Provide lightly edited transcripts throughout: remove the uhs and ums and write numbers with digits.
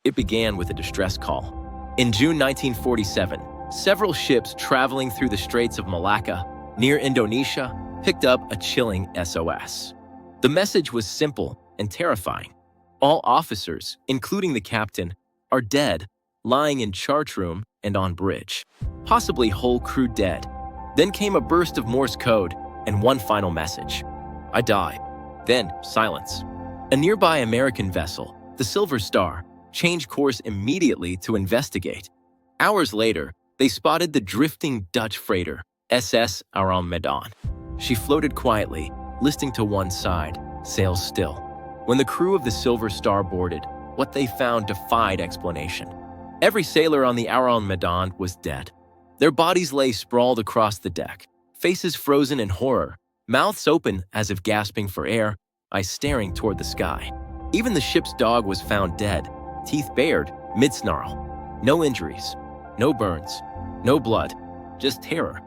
It began with a distress call. In June 1947, several ships traveling through the Straits of Malacca, near Indonesia, picked up a chilling SOS. The message was simple and terrifying. All officers, including the captain, are dead, lying in chart room and on bridge. Possibly whole crew dead. Then came a burst of Morse code and one final message. I die. Then silence. A nearby American vessel, the Silver Star, changed course immediately to investigate. Hours later, they spotted the drifting Dutch freighter, SS Ourang Medan. She floated quietly, listing to one side, sails still. When the crew of the Silver Star boarded, what they found defied explanation. Every sailor on the Ourang Medan was dead. Their bodies lay sprawled across the deck, faces frozen in horror, mouths open as if gasping for air, eyes staring toward the sky. Even the ship's dog was found dead, teeth bared, mid-snarl. No injuries, no burns, no blood, just terror.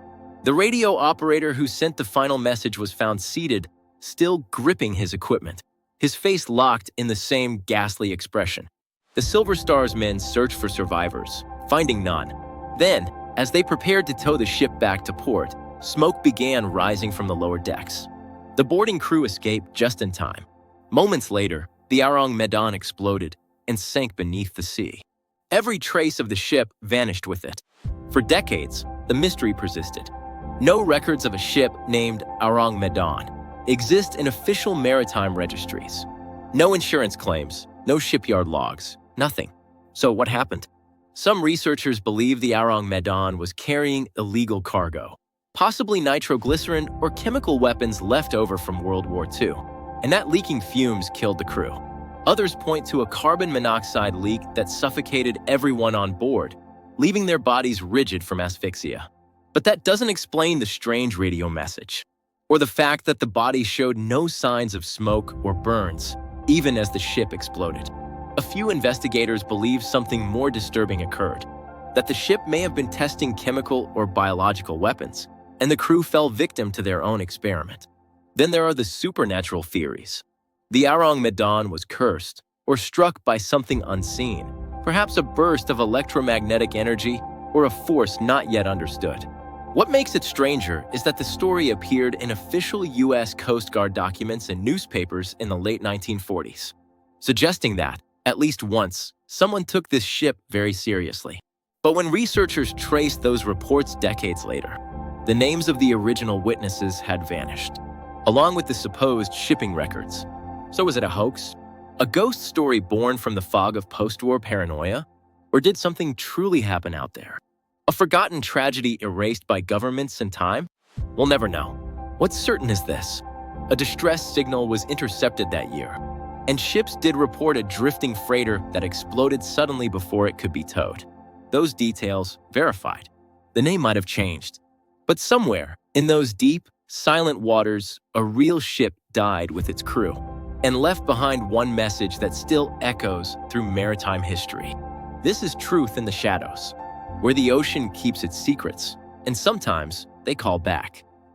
The radio operator who sent the final message was found seated, still gripping his equipment, his face locked in the same ghastly expression. The Silver Star's men searched for survivors, finding none. Then, as they prepared to tow the ship back to port, smoke began rising from the lower decks. The boarding crew escaped just in time. Moments later, the Ourang Medan exploded and sank beneath the sea. Every trace of the ship vanished with it. For decades, the mystery persisted. No records of a ship named Ourang Medan exist in official maritime registries. No insurance claims, no shipyard logs, nothing. So what happened? Some researchers believe the Ourang Medan was carrying illegal cargo, possibly nitroglycerin or chemical weapons left over from World War II, and that leaking fumes killed the crew. Others point to a carbon monoxide leak that suffocated everyone on board, leaving their bodies rigid from asphyxia. But that doesn't explain the strange radio message, or the fact that the body showed no signs of smoke or burns, even as the ship exploded. A few investigators believe something more disturbing occurred, that the ship may have been testing chemical or biological weapons, and the crew fell victim to their own experiment. Then there are the supernatural theories. The Ourang Medan was cursed or struck by something unseen, perhaps a burst of electromagnetic energy or a force not yet understood. What makes it stranger is that the story appeared in official U.S. Coast Guard documents and newspapers in the late 1940s, suggesting that, at least once, someone took this ship very seriously. But when researchers traced those reports decades later, the names of the original witnesses had vanished, along with the supposed shipping records. So was it a hoax? A ghost story born from the fog of post-war paranoia? Or did something truly happen out there? A forgotten tragedy erased by governments and time? We'll never know. What's certain is this: a distress signal was intercepted that year, and ships did report a drifting freighter that exploded suddenly before it could be towed. Those details verified. The name might have changed, but somewhere in those deep, silent waters, a real ship died with its crew and left behind one message that still echoes through maritime history. This is truth in the shadows, where the ocean keeps its secrets, and sometimes they call back.